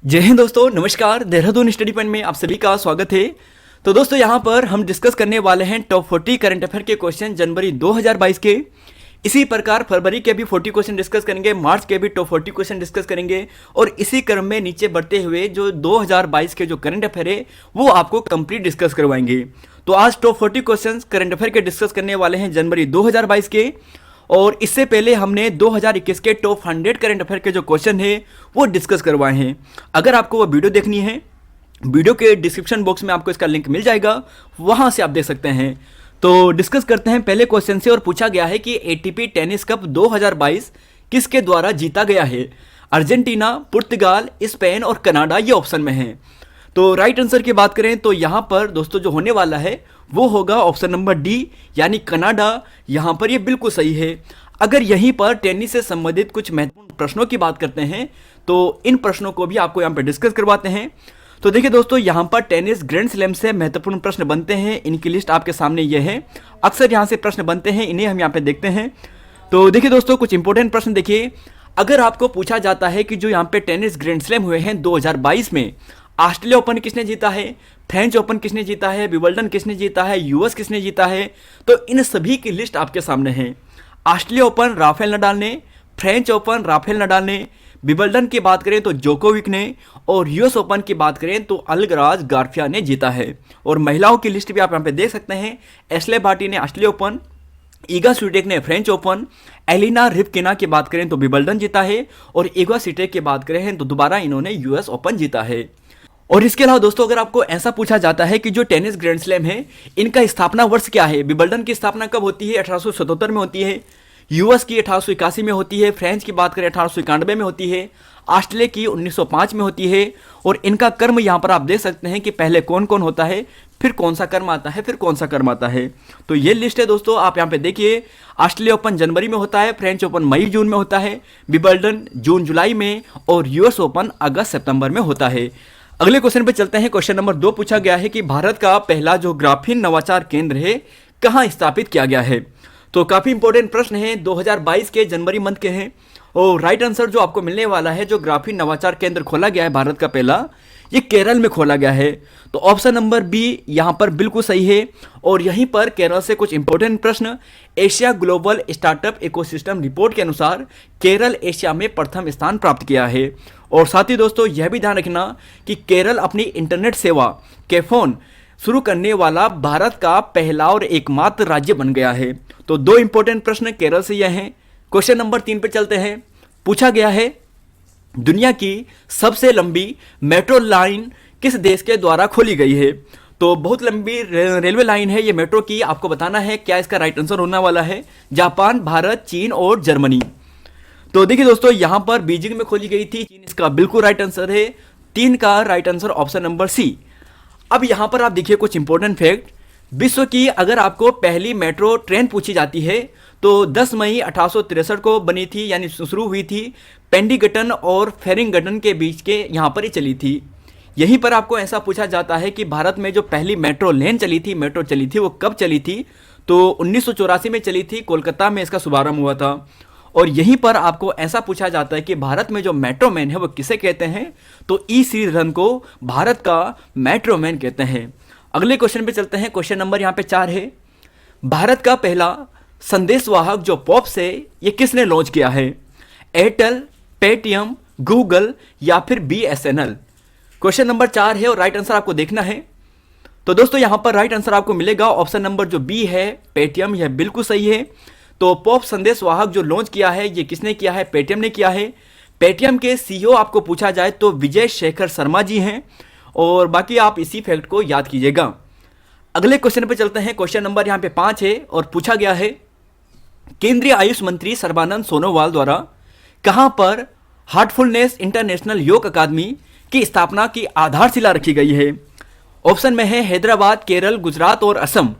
जय हिंद दोस्तों, नमस्कार। देहरादून स्टडी पॉइंट में आप सभी का स्वागत है। तो दोस्तों यहाँ पर हम डिस्कस करने वाले हैं टॉप 40 करंट अफेयर के क्वेश्चन जनवरी 2022 के। इसी प्रकार फरवरी के भी 40 क्वेश्चन डिस्कस करेंगे, मार्च के भी टॉप 40 क्वेश्चन डिस्कस करेंगे और इसी क्रम में नीचे बढ़ते हुए जो 2022 के जो करंट अफेयर है वो आपको कंप्लीट डिस्कस करवाएंगे। तो आज टॉप 40 क्वेश्चन करंट अफेयर के डिस्कस करने वाले हैं जनवरी 2022 के। और इससे पहले हमने 2021 के टॉप 100 करंट अफेयर के जो क्वेश्चन है वो डिस्कस करवाए हैं। अगर आपको वो वीडियो देखनी है, वीडियो के डिस्क्रिप्शन बॉक्स में आपको इसका लिंक मिल जाएगा, वहां से आप देख सकते हैं। तो डिस्कस करते हैं पहले क्वेश्चन से। और पूछा गया है कि एटीपी टेनिस कप 2022 किसके द्वारा जीता गया है? अर्जेंटीना, पुर्तगाल, स्पेन और कनाडा ये ऑप्शन में है। तो राइट आंसर की बात करें तो यहाँ पर दोस्तों जो होने वाला है वो होगा ऑप्शन नंबर डी, यानी कनाडा। यहाँ पर ये बिल्कुल सही है। अगर यहीं पर टेनिस से संबंधित कुछ महत्वपूर्ण प्रश्नों की बात करते हैं तो इन प्रश्नों को भी आपको यहाँ पर डिस्कस करवाते हैं। तो देखिए दोस्तों, यहाँ पर टेनिस ग्रैंड स्लैम से महत्वपूर्ण प्रश्न बनते हैं, इनकी लिस्ट आपके सामने ये है। अक्सर यहाँ से प्रश्न बनते हैं, इन्हें हम यहाँ पे देखते हैं। तो देखिए दोस्तों, कुछ इंपॉर्टेंट प्रश्न देखिए। अगर आपको पूछा जाता है कि जो यहाँ पे टेनिस ग्रैंड स्लैम हुए हैं 2022 में, ऑस्ट्रेलिया ओपन किसने जीता है, फ्रेंच ओपन किसने जीता है, विंबलडन किसने जीता है, यूएस किसने जीता है, तो इन सभी की लिस्ट आपके सामने है। ऑस्ट्रेलिया ओपन राफेल नडाल ने, फ्रेंच ओपन राफेल नडाल ने, विंबलडन की बात करें तो जोकोविक ने, और यूएस ओपन की बात करें तो अलगराज गार्फिया ने जीता है। और महिलाओं की लिस्ट भी आप यहाँ पे देख सकते हैं। एशले बार्टी ने ऑस्ट्रेलिया ओपन, ईगा स्विटेक ने फ्रेंच ओपन, एलिना रिवकिना की बात करें तो विंबलडन जीता है, और ईगा स्विटेक की बात करें तो दोबारा इन्होंने यूएस ओपन जीता है। और इसके अलावा दोस्तों, अगर आपको ऐसा पूछा जाता है कि जो टेनिस ग्रैंड स्लैम है इनका स्थापना वर्ष क्या है? विंबलडन की स्थापना कब होती है? 1877 में होती है। यूएस की 1881 में होती है। फ्रेंच की बात करें 1891 में होती है। ऑस्ट्रेलिया की 1905 में होती है। और इनका कर्म यहाँ पर आप देख सकते हैं कि पहले कौन कौन होता है, फिर कौन सा कर्म आता है, फिर कौन सा कर्म आता है। तो ये लिस्ट है दोस्तों, आप यहाँ पे देखिए। ऑस्ट्रेलिया ओपन जनवरी में होता है, फ्रेंच ओपन मई जून में होता है, विंबलडन जून जुलाई में, और यूएस ओपन अगस्त सितंबर में होता है। अगले क्वेश्चन पे चलते हैं। क्वेश्चन नंबर 2 पूछा गया है कि भारत का पहला जो ग्राफीन नवाचार केंद्र है कहाँ स्थापित किया गया है? तो काफी इंपॉर्टेंट प्रश्न है, 2022 के जनवरी मंथ के हैं। और राइट आंसर जो आपको मिलने वाला है, जो ग्राफीन नवाचार केंद्र खोला गया है भारत का पहला, ये केरल में खोला गया है। तो ऑप्शन नंबर बी यहाँ पर बिल्कुल सही है। और यहीं पर केरल से कुछ इंपॉर्टेंट प्रश्न। Asia global startup ecosystem report के अनुसार केरल एशिया में प्रथम स्थान प्राप्त किया है। और साथ ही दोस्तों यह भी ध्यान रखना कि केरल अपनी इंटरनेट सेवा कैफोन शुरू करने वाला भारत का पहला और एकमात्र राज्य बन गया है। तो 2 इंपॉर्टेंट प्रश्न केरल से यह हैं। क्वेश्चन नंबर 3 पे चलते हैं। पूछा गया है दुनिया की सबसे लंबी मेट्रो लाइन किस देश के द्वारा खोली गई है? तो बहुत लंबी रेलवे लाइन है ये मेट्रो की, आपको बताना है क्या इसका राइट आंसर होने वाला है। जापान, भारत, चीन और जर्मनी। तो देखिए दोस्तों, यहां पर बीजिंग में खोली गई थी, चीन इसका बिल्कुल राइट आंसर है। 3 का right answer option number C. अब यहां पर आप देखिए कुछ इंपॉर्टेंट फैक्ट। विश्व की अगर आपको पहली मेट्रो ट्रेन पूछी जाती है तो 10 मई 1863 को बनी थी, यानी शुरू हुई थी पेंडिगटन और फेरिंगटन के बीच के यहाँ पर ही चली थी। यहीं पर आपको ऐसा पूछा जाता है कि भारत में जो पहली मेट्रो लेन चली थी, मेट्रो चली थी, वो कब चली थी? तो 1984 में चली थी, कोलकाता में इसका शुभारंभ हुआ था। और यहीं पर आपको ऐसा पूछा जाता है कि भारत में जो मेट्रो मैन है वो किसे कहते हैं? तो ई श्रीधरन को भारत का मेट्रो मैन कहते हैं। अगले क्वेश्चन पे चलते हैं। क्वेश्चन नंबर यहाँ पे 4 है। भारत का पहला संदेशवाहक जो पॉप्स है ये किसने लॉन्च किया है? एयरटेल, पेटीएम, गूगल या फिर बीएसएनएल? क्वेश्चन नंबर 4 है और राइट आंसर आपको देखना है। तो दोस्तों यहाँ पर राइट आंसर आपको मिलेगा ऑप्शन नंबर जो बी है, पेटीएम, यह बिल्कुल सही है। तो पॉप संदेशवाहक जो लॉन्च किया है ये किसने किया है? पेटीएम ने किया है। पेटीएम के सीईओ आपको पूछा जाए तो विजय शेखर शर्मा जी हैं। और बाकी आप इसी फैक्ट को याद कीजिएगा। अगले क्वेश्चन पे चलते हैं। क्वेश्चन नंबर यहाँ पे 5 है और पूछा गया है केंद्रीय आयुष मंत्री सर्बानंद सोनोवाल द्वारा कहां पर हार्टफुलनेस इंटरनेशनल योग अकादमी की स्थापना की आधारशिला रखी गई है? ऑप्शन में है हैदराबाद, केरल, गुजरात और असम।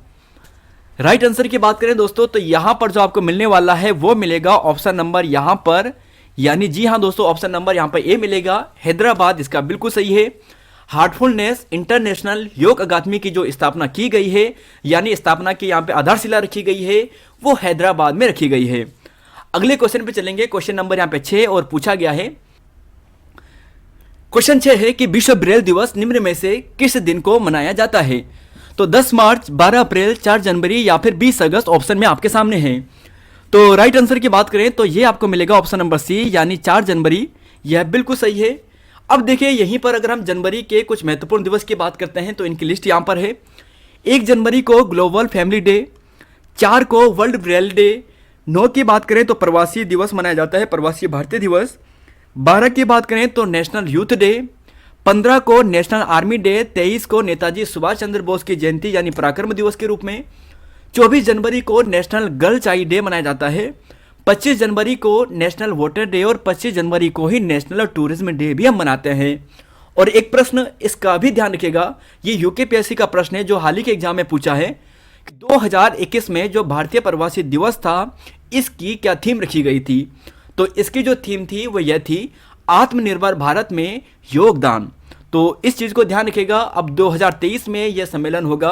राइट आंसर की बात करें दोस्तों तो यहां पर जो आपको मिलने वाला है वो मिलेगा ऑप्शन नंबर यहां पर, यानी जी हां दोस्तों, ऑप्शन नंबर यहां पर ए मिलेगा, हैदराबाद इसका बिल्कुल सही है। हार्टफुलनेस इंटरनेशनल योग अकादमी की जो स्थापना की गई है, यानी स्थापना की यहाँ पे आधारशिला रखी गई है, वो हैदराबाद में रखी गई है। अगले क्वेश्चन पे चलेंगे। क्वेश्चन नंबर यहाँ पे 6 और पूछा गया है क्वेश्चन 6 है कि विश्व ब्रेल दिवस निम्न में से किस दिन को मनाया जाता है? तो 10 मार्च, 12 अप्रैल, 4 जनवरी या फिर 20 अगस्त ऑप्शन में आपके सामने है। तो राइट आंसर की बात करें तो ये आपको मिलेगा ऑप्शन नंबर सी यानी 4 जनवरी। यह बिल्कुल सही है। अब देखिए यहीं पर अगर हम जनवरी के कुछ महत्वपूर्ण दिवस की बात करते हैं तो इनकी लिस्ट यहाँ पर है। 1 जनवरी को ग्लोबल फैमिली डे, 4 को वर्ल्ड ब्रेल डे, 9 की बात करें तो प्रवासी दिवस मनाया जाता है, प्रवासी भारतीय दिवस, 12 की बात करें तो नेशनल यूथ डे, 15 को नेशनल आर्मी डे, 23 को नेताजी सुभाष चंद्र बोस की जयंती यानी पराक्रम दिवस के रूप में, 24 जनवरी को नेशनल गर्ल चाइल्ड डे मनाया जाता है, 25 जनवरी को नेशनल वोटर डे और 25 जनवरी को ही नेशनल टूरिज्म डे भी हम मनाते हैं। और एक प्रश्न इसका भी ध्यान रखिएगा, ये यूकेपीएससी का प्रश्न है जो हाल ही के एग्जाम में पूछा है कि 2021 में जो भारतीय प्रवासी दिवस था इसकी क्या थीम रखी गई थी? तो इसकी जो थीम थी वो यह थी आत्मनिर्भर भारत में योगदान। तो इस चीज़ को ध्यान रखिएगा। अब 2023 में यह सम्मेलन होगा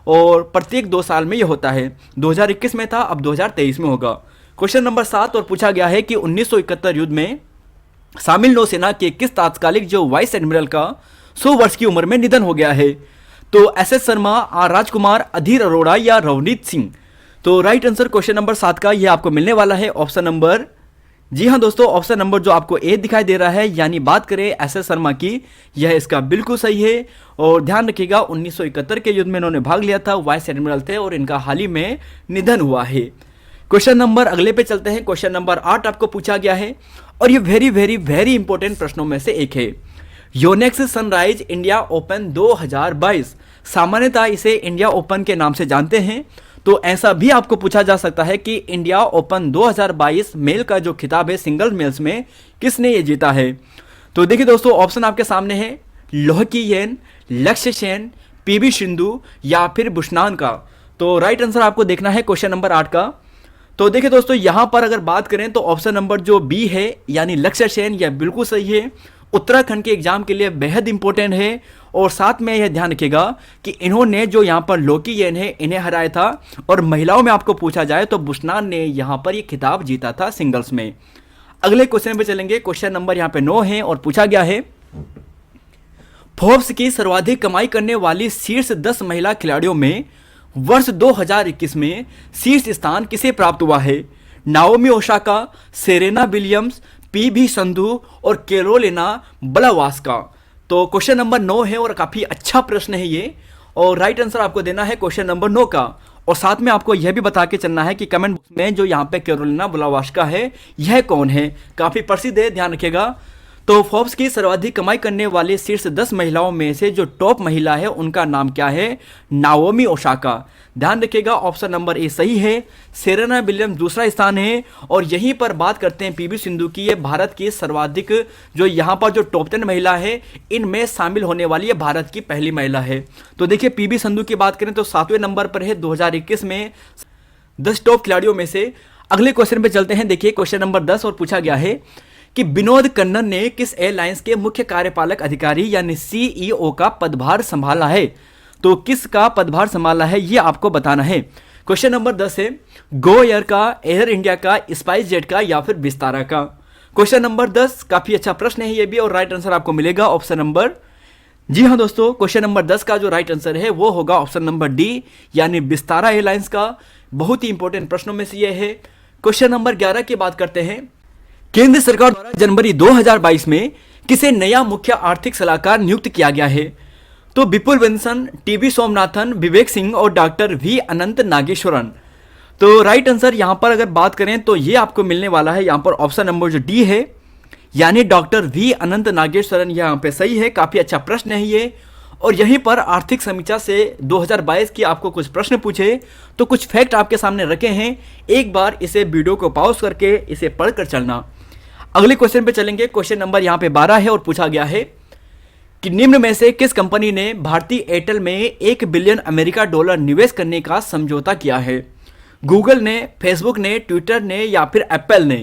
और प्रत्येक 2 साल में यह होता है। 2021 में था, अब 2023 में होगा। क्वेश्चन नंबर 7 और पूछा गया है कि 1971 युद्ध में शामिल नौसेना के किस तात्कालिक जो वाइस एडमिरल का 100 वर्ष की उम्र में निधन हो गया है? तो एस शर्मा, आर राजकुमार, अधीर अरोड़ा या रवनीत सिंह? तो राइट आंसर क्वेश्चन नंबर 7 का ये आपको मिलने वाला है ऑप्शन नंबर, जी हाँ दोस्तों, ऑप्शन नंबर जो आपको ए दिखाई दे रहा है यानी बात करें एस शर्मा की, यह इसका बिल्कुल सही है। और ध्यान रखिएगा 1971 के युद्ध में इन्होंने भाग लिया था, वाइस एडमिरल थे और इनका हाल ही में निधन हुआ है। क्वेश्चन नंबर अगले पे चलते हैं। क्वेश्चन नंबर 8 आपको पूछा गया है और ये वेरी वेरी वेरी इंपॉर्टेंट प्रश्नों में से एक है। योनेक्स सनराइज इंडिया ओपन 2022, सामान्यतः इसे इंडिया ओपन के नाम से जानते हैं। तो ऐसा भी आपको पूछा जा सकता है कि इंडिया ओपन 2022 मेल का जो खिताब है सिंगल मेल्स में किसने ये जीता है? तो देखिए दोस्तों ऑप्शन आपके सामने है, लोहकी येन, लक्ष्य सेन, पीवी सिंधु या फिर बुशनान का। तो राइट आंसर आपको देखना है क्वेश्चन नंबर 8 का। तो देखिए दोस्तों यहां पर अगर बात करें तो ऑप्शन नंबर जो बी है यानी लक्ष्य सेन, यह बिल्कुल सही है। उत्तराखंड के एग्जाम के लिए बेहद इंपॉर्टेंट है। और साथ में यह ध्यान रखिएगा कि इन्होंने जो यहाँ पर लोकी येन है इन्हें हराया था। और महिलाओं में आपको पूछा जाए तो बुशनान ने यहाँ पर ये खिताब जीता था सिंगल्स में। अगले क्वेश्चन पे चलेंगे। क्वेश्चन नंबर यहाँ पे 9 है और पूछा गया है, फोर्ब्स की सर्वाधिक कमाई करने वाली शीर्ष 10 महिला खिलाड़ियों में वर्ष 2021 में शीर्ष स्थान किसे प्राप्त हुआ है? Naomi Osaka, Serena Williams, PV Sandhu और कैरोलिना ब्लावास्का। तो क्वेश्चन नंबर 9 है और काफ़ी अच्छा प्रश्न है ये। और राइट आंसर आपको देना है क्वेश्चन नंबर 9 का। और साथ में आपको यह भी बता के चलना है कि कमेंट बॉक्स में जो यहाँ पे कैरोलिना ब्लावास्का है यह कौन है, काफ़ी प्रसिद्ध है, ध्यान रखिएगा। तो फोर्ब्स की सर्वाधिक कमाई करने वाले शीर्ष 10 महिलाओं में से जो टॉप महिला है उनका नाम क्या है? Naomi Osaka. ध्यान रखिएगा ऑप्शन नंबर ए सही है। सेरेना विलियम्स दूसरा स्थान है। और यहीं पर बात करते हैं पीवी सिंधु की, ये भारत की सर्वाधिक जो यहाँ पर जो टॉप 10 महिला है इनमें शामिल होने वाली ये भारत की पहली महिला है। तो देखिए पीवी सिंधु की बात करें तो 7वें नंबर पर है 2021 में 10 टॉप खिलाड़ियों में से। अगले क्वेश्चन पे चलते हैं। देखिए क्वेश्चन नंबर 10 और पूछा गया है कि विनोद कन्नन ने किस एयरलाइंस के मुख्य कार्यपालक अधिकारी यानी सीईओ का पदभार संभाला है? तो किसका पदभार संभाला है ये आपको बताना है। क्वेश्चन नंबर 10 है, गो एयर का, एयर इंडिया का, स्पाइस जेट का या फिर विस्तारा का? क्वेश्चन नंबर 10 काफी अच्छा प्रश्न है ये भी। और राइट आंसर आपको मिलेगा ऑप्शन नंबर, जी हाँ दोस्तों, क्वेश्चन नंबर 10 का जो राइट आंसर है वो होगा ऑप्शन नंबर डी यानी विस्तारा एयरलाइंस का। बहुत ही इंपॉर्टेंट प्रश्नों में से ये है। क्वेश्चन नंबर 11 की बात करते हैं। केंद्र सरकार द्वारा जनवरी 2022 में किसे नया मुख्य आर्थिक सलाहकार नियुक्त किया गया है? तो विपुल बेंसन, टीवी सोमनाथन, विवेक सिंह और डॉक्टर वी अनंत नागेश्वरन। तो राइट आंसर यहां पर अगर बात करें तो ये आपको मिलने वाला है यहां पर ऑप्शन नंबर जो डी है यानी डॉक्टर वी अनंत नागेश्वरन। यहां पे सही है, काफी अच्छा प्रश्न है ये। और यहीं पर आर्थिक समीक्षा से 2022 की आपको कुछ प्रश्न पूछे तो कुछ फैक्ट आपके सामने रखे हैं। एक बार इसे वीडियो को पॉज करके इसे पढ़कर चलना। अगले क्वेश्चन पे चलेंगे। क्वेश्चन नंबर यहाँ पे 12 है और पूछा गया है कि निम्न में से किस कंपनी ने भारतीय एयरटेल में 1 बिलियन अमेरिका डॉलर निवेश करने का समझौता किया है? गूगल ने, फेसबुक ने, ट्विटर ने या फिर एप्पल ने?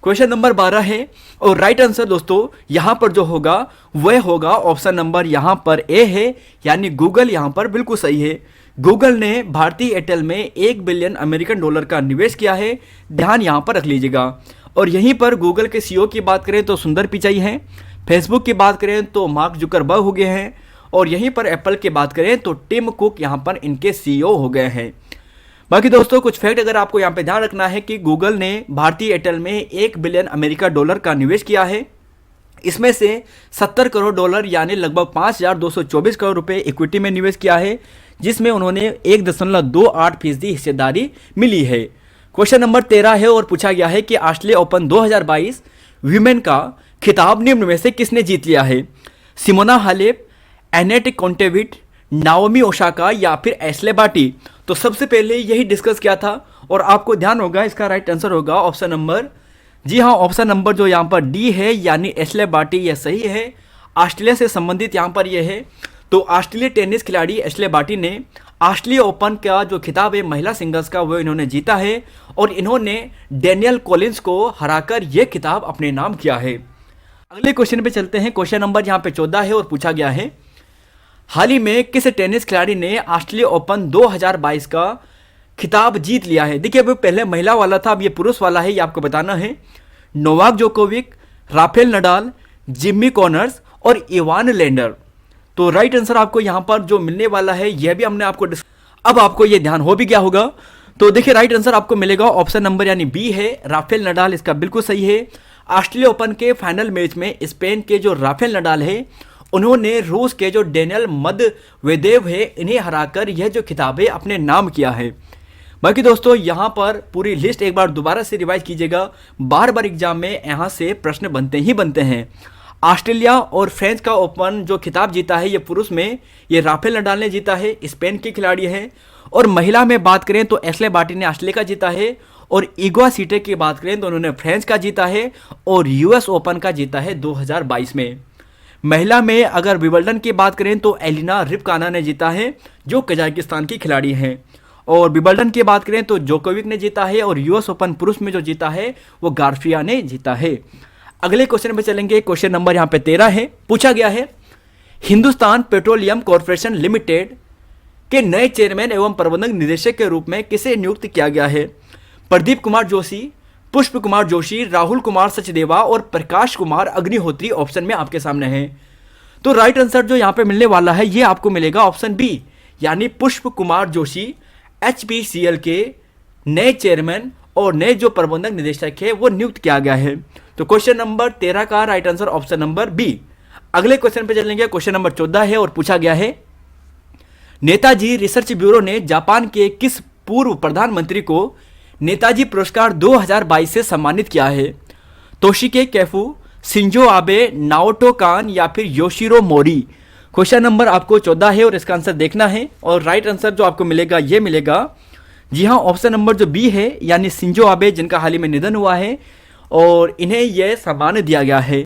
क्वेश्चन नंबर 12 है और राइट आंसर दोस्तों यहाँ पर जो होगा वह होगा ऑप्शन नंबर यहाँ पर ए है यानी गूगल। यहाँ पर बिल्कुल सही है। गूगल ने भारतीय एयरटेल में 1 बिलियन अमेरिकन डॉलर का निवेश किया है, ध्यान यहाँ पर रख लीजिएगा। और यहीं पर गूगल के सीईओ की बात करें तो सुंदर पिचाई हैं। फेसबुक की बात करें तो मार्क जुकरबर्ग हो गए हैं, और यहीं पर एप्पल की बात करें तो टिम कुक यहाँ पर इनके सीईओ हो गए हैं। बाकी दोस्तों कुछ फैक्ट अगर आपको यहाँ पे ध्यान रखना है कि गूगल ने भारतीय एयरटेल में $1 बिलियन अमेरिका डॉलर का निवेश किया है। इसमें से 70 करोड़ डॉलर यानी लगभग 5,224 करोड़ रुपए इक्विटी में निवेश किया है, जिसमें उन्होंने 1.28% हिस्सेदारी मिली है। क्वेश्चन नंबर 13 है और पूछा गया है कि ऑस्ट्रेलिया ओपन 2022 वीमेन का खिताब निम्न में से किसने जीत लिया है? Simona Halep, Anett Kontaveit, Naomi Osaka या फिर एशले बार्टी? तो सबसे पहले यही डिस्कस किया था और आपको ध्यान होगा इसका राइट आंसर होगा ऑप्शन नंबर, जी हाँ, ऑप्शन नंबर जो यहाँ पर डी है यानी एशले बार्टी, यह सही है। ऑस्ट्रेलिया से संबंधित यहाँ पर यह है। तो ऑस्ट्रेलिया टेनिस खिलाड़ी एशले बार्टी ने ऑस्ट्रेलिया ओपन का जो खिताब है महिला सिंगल्स का वो इन्होंने जीता है और इन्होंने डेनियल कॉलिंस को हराकर यह खिताब अपने नाम किया है। अगले क्वेश्चन पे चलते हैं। क्वेश्चन नंबर यहाँ पे 14 है और पूछा गया है हाल ही में किस टेनिस खिलाड़ी ने ऑस्ट्रेलिया ओपन 2022 का खिताब जीत लिया है? देखिए, अभी पहले महिला वाला था, अब ये पुरुष वाला है, ये आपको बताना है। Novak Djokovic, Rafael Nadal, Jimmy corners और इवान लेंडर। तो राइट आंसर आपको यहाँ पर जो मिलने वाला है यह भी हमने आपको अब आपको ये ध्यान हो भी गया होगा। तो देखिए राइट आंसर आपको मिलेगा ऑप्शन नंबर यानी बी है, राफेल नडाल, इसका बिल्कुल सही है। ऑस्ट्रेलिया ओपन के फाइनल मैच में स्पेन के जो राफेल नडाल है उन्होंने रूस के जो डेनियल मेदवेदेव है इन्हें हराकर यह जो खिताब है अपने नाम किया है। बाकी दोस्तों यहाँ पर पूरी लिस्ट एक बार दोबारा से रिवाइज कीजिएगा, बार बार एग्जाम में यहाँ से प्रश्न बनते ही बनते हैं। ऑस्ट्रेलिया और फ्रांस का ओपन जो खिताब जीता है ये पुरुष में ये राफेल नडाल ने जीता है, स्पेन के खिलाड़ी हैं। और महिला में बात करें तो एशले बार्टी ने ऑस्ट्रेलिया का जीता है, और इगवा स्वीटेक की बात करें तो उन्होंने फ्रांस का जीता है और यूएस ओपन का जीता है 2022 में। महिला में अगर विंबलडन की बात करें तो एलिना रिबकाना ने जीता है जो कजाकिस्तान की खिलाड़ी हैं। और विंबलडन की बात करें तो जोकोविक ने जीता है, और यूएस ओपन पुरुष में जो जीता है वो गार्फिया ने जीता है। अगले क्वेश्चन पे चलेंगे। क्वेश्चन नंबर यहाँ पे 13 है। पूछा गया है हिंदुस्तान पेट्रोलियम कॉर्पोरेशन लिमिटेड के नए चेयरमैन एवं प्रबंधक निदेशक के रूप में किसे नियुक्त किया गया है? प्रदीप कुमार जोशी, पुष्प कुमार जोशी, राहुल कुमार सचदेवा और प्रकाश कुमार अग्निहोत्री ऑप्शन में आपके सामने है। तो राइट आंसर जो यहाँ पे मिलने वाला है ये आपको मिलेगा ऑप्शन बी यानी पुष्प कुमार जोशी HPCL के नए चेयरमैन और नए जो प्रबंधक निदेशक है वो नियुक्त किया गया है। तो क्वेश्चन नंबर 13 का right answer option number B. अगले क्वेश्चन पे चलेंगे। क्वेश्चन नंबर 14 है और पूछा गया है नेताजी रिसर्च ब्यूरो ने जापान के किस पूर्व प्रधानमंत्री को नेताजी पुरस्कार 2022 से सम्मानित किया है? तोशिके कैफू, शिंजो आबे, नाओटो कान या फिर योशिरो मोरी? क्वेश्चन नंबर आपको 14 है और इसका आंसर देखना है, और राइट आंसर जो आपको मिलेगा ये मिलेगा, जी हाँ, ऑप्शन नंबर जो बी है यानी शिंजो आबे, जिनका हाल ही में निधन हुआ है और इन्हें यह सम्मान दिया गया है।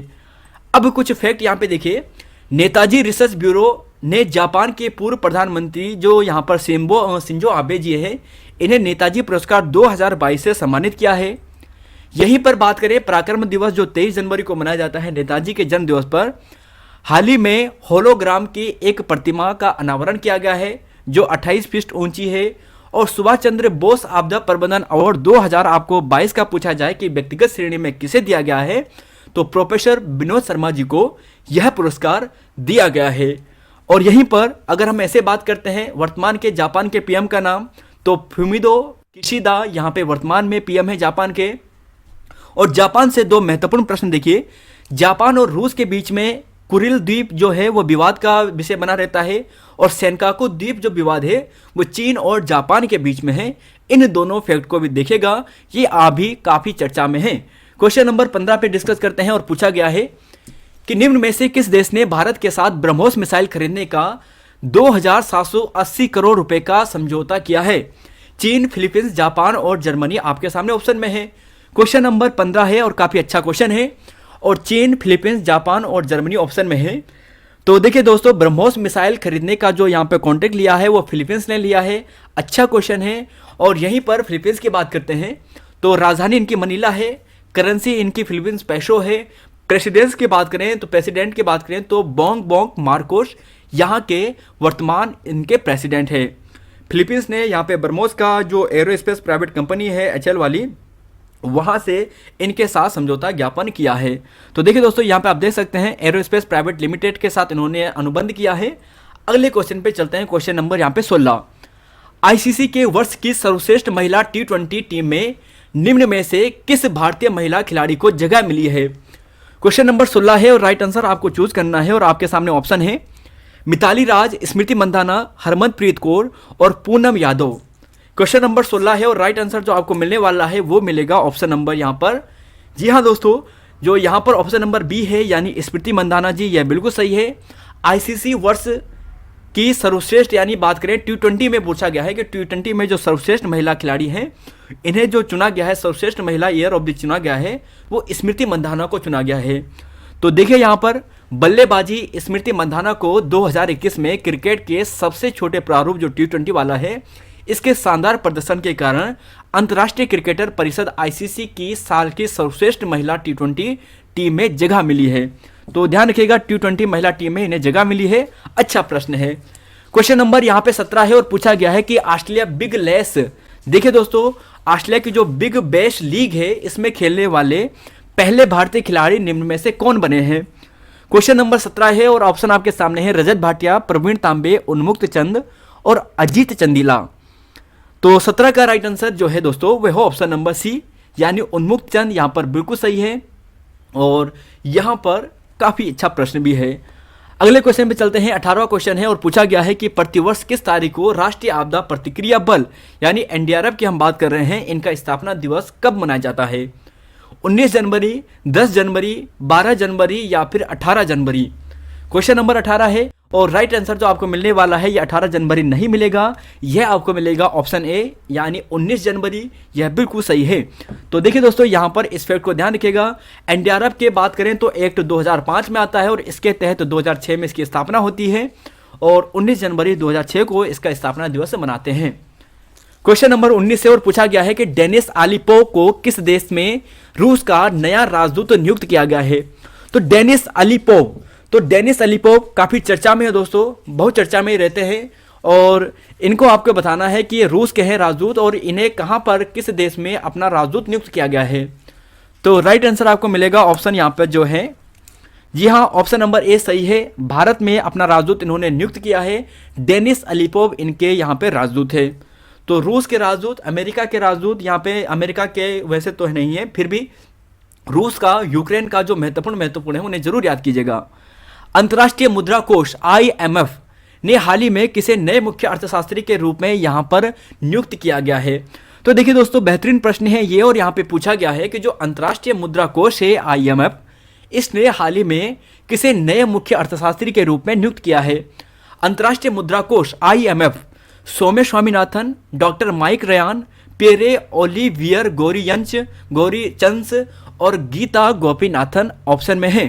अब कुछ फैक्ट यहाँ पे देखिए, नेताजी रिसर्च ब्यूरो ने जापान के पूर्व प्रधानमंत्री जो यहाँ पर शिंजो आबे जी है इन्हें नेताजी पुरस्कार 2022 से सम्मानित किया है। यहीं पर बात करें पराक्रम दिवस जो 23 जनवरी को मनाया जाता है नेताजी के जन्म दिवस पर, हाल ही में होलोग्राम की एक प्रतिमा का अनावरण किया गया है जो 28 फीट ऊंची है। और सुभाष चंद्र बोस आपदा प्रबंधन अवार्ड 2022 का पूछा जाए कि व्यक्तिगत श्रेणी में किसे दिया गया है तो प्रोफेसर विनोद शर्मा जी को यह पुरस्कार दिया गया है। और यहीं पर अगर हम ऐसे बात करते हैं वर्तमान के जापान के पीएम का नाम तो फुमिदो किशिदा यहाँ पे वर्तमान में पीएम है जापान के। और जापान से दो महत्वपूर्ण प्रश्न देखिए, जापान और रूस के बीच में कुरिल द्वीप जो है वो विवाद का विषय बना रहता है, और सेनकाकू द्वीप जो विवाद है वो चीन और जापान के बीच में है। इन दोनों फैक्ट को भी देखेगा, ये अभी काफ़ी चर्चा में है। क्वेश्चन नंबर 15 पे डिस्कस करते हैं और पूछा गया है कि निम्न में से किस देश ने भारत के साथ ब्रह्मोस मिसाइल खरीदने का 2,780 करोड़ रुपए का समझौता किया है? चीन, फिलीपींस, जापान और जर्मनी आपके सामने ऑप्शन में है। क्वेश्चन नंबर 15 है और काफ़ी अच्छा क्वेश्चन है, और चीन, फिलीपींस, जापान और जर्मनी ऑप्शन में है। तो देखिए दोस्तों, ब्रह्मोस मिसाइल खरीदने का जो यहाँ पे कॉन्ट्रैक्ट लिया है वो फिलीपींस ने लिया है। अच्छा क्वेश्चन है। और यहीं पर फिलीपींस की बात करते हैं तो राजधानी इनकी मनीला है, करेंसी इनकी फिलीपींस पेसो है। प्रेसिडेंट की बात करें तो बोंग बोंग मार्कोस यहाँ के वर्तमान इनके प्रेसिडेंट है। फिलीपींस ने यहाँ पे ब्रह्मोस का जो एरोस्पेस प्राइवेट कंपनी है HL वाली, वहां से इनके साथ समझौता ज्ञापन किया है। तो देखिए दोस्तों, यहाँ पे आप देख सकते हैं एरोस्पेस प्राइवेट लिमिटेड के साथ इन्होंने अनुबंध किया है। अगले क्वेश्चन पे चलते हैं, क्वेश्चन नंबर यहाँ पे 16। आईसीसी के वर्ष की सर्वश्रेष्ठ महिला T20 टीम में निम्न में से किस भारतीय महिला खिलाड़ी को जगह मिली है? क्वेश्चन नंबर 16 है और राइट आंसर आपको चूज करना है और आपके सामने ऑप्शन है मिताली राज, स्मृति मंदाना, हरमनप्रीत कौर और पूनम यादव। क्वेश्चन नंबर 16 है और राइट आंसर जो आपको मिलने वाला है वो मिलेगा ऑप्शन नंबर यहाँ पर, जी हाँ दोस्तों, जो यहाँ पर ऑप्शन नंबर बी है यानी स्मृति मंदाना जी, यह बिल्कुल सही है। आईसीसी वर्ष की सर्वश्रेष्ठ यानी बात करें T20 में पूछा गया है कि T20 में जो सर्वश्रेष्ठ महिला खिलाड़ी हैं इन्हें जो चुना गया है, सर्वश्रेष्ठ महिला ईयर ऑफ द चुना गया है वो स्मृति मंदाना को चुना गया है। तो देखिए यहाँ पर बल्लेबाजी स्मृति मंदाना को 2021 में क्रिकेट के सबसे छोटे प्रारूप जो T20 वाला है इसके शानदार प्रदर्शन के कारण अंतर्राष्ट्रीय क्रिकेटर परिषद आईसीसी की साल की सर्वश्रेष्ठ महिला T20 टीम में जगह मिली है। तो ध्यान रखिएगा, T20 महिला टीम में इन्हें जगह मिली है। अच्छा प्रश्न है। क्वेश्चन नंबर यहाँ पे 17 है और पूछा गया है कि ऑस्ट्रेलिया बिग बैश, देखिए दोस्तों, ऑस्ट्रेलिया की जो बिग बैश लीग है इसमें खेलने वाले पहले भारतीय खिलाड़ी निम्न में से कौन बने हैं? क्वेश्चन नंबर 17 है और ऑप्शन आपके सामने है रजत भाटिया, प्रवीण तांबे, उन्मुक्त चंद और अजीत चंदीला। तो 17 का राइट आंसर जो है दोस्तों वह हो ऑप्शन नंबर सी यानी उन्मुक्त चंद, यहाँ पर बिल्कुल सही है और यहाँ पर काफ़ी अच्छा प्रश्न भी है। अगले क्वेश्चन पे चलते हैं, 18वां क्वेश्चन है और पूछा गया है कि प्रतिवर्ष किस तारीख को राष्ट्रीय आपदा प्रतिक्रिया बल यानी एनडीआरएफ की हम बात कर रहे हैं, इनका स्थापना दिवस कब मनाया जाता है? 19 जनवरी, 10 जनवरी, 12 जनवरी या फिर 18 जनवरी? क्वेश्चन नंबर 18 है और राइट आंसर जो आपको मिलने वाला है यह 18 जनवरी नहीं मिलेगा, यह आपको मिलेगा ऑप्शन ए यानी 19 जनवरी, यह बिल्कुल सही है। तो देखिए दोस्तों, यहाँ पर इस फैक्ट को ध्यान रखिएगा, एनडीआरएफ की बात करें तो एक्ट 2005 में आता है और इसके तहत 2006 में इसकी स्थापना होती है और 19 जनवरी 2006 को इसका स्थापना दिवस मनाते हैं। क्वेश्चन नंबर 19 से और पूछा गया है कि डेनिस अलीपोव को किस देश में रूस का नया राजदूत नियुक्त किया गया है? तो डेनिस अलीपोव काफ़ी चर्चा में है दोस्तों, बहुत चर्चा में ही रहते हैं और इनको आपको बताना है कि ये रूस के हैं राजदूत और इन्हें कहाँ पर किस देश में अपना राजदूत नियुक्त किया गया है। तो राइट आंसर आपको मिलेगा ऑप्शन यहाँ पर जो है, जी हाँ, ऑप्शन नंबर ए सही है। भारत में अपना राजदूत इन्होंने नियुक्त किया है, डेनिस अलीपोव इनके यहाँ पे राजदूत है। तो रूस के राजदूत, अमेरिका के राजदूत, यहाँ पे अमेरिका के वैसे तो नहीं है, फिर भी रूस का, यूक्रेन का जो महत्वपूर्ण है उन्हें जरूर याद कीजिएगा। अंतर्राष्ट्रीय मुद्रा कोष IMF ने हाल ही में किसे नए मुख्य अर्थशास्त्री के रूप में यहाँ पर नियुक्त किया गया है? तो देखिए दोस्तों, बेहतरीन प्रश्न है ये और यहाँ पे पूछा गया है कि जो अंतर्राष्ट्रीय मुद्रा कोष है IMF, इसने हाल ही में किसे नए मुख्य अर्थशास्त्री के रूप में नियुक्त किया है? अंतर्राष्ट्रीय मुद्रा कोष IMF सौम्य स्वामीनाथन, डॉक्टर माइक रयान, पेरे ओलिवियर गोरीचंस और गीता गोपीनाथन ऑप्शन में है।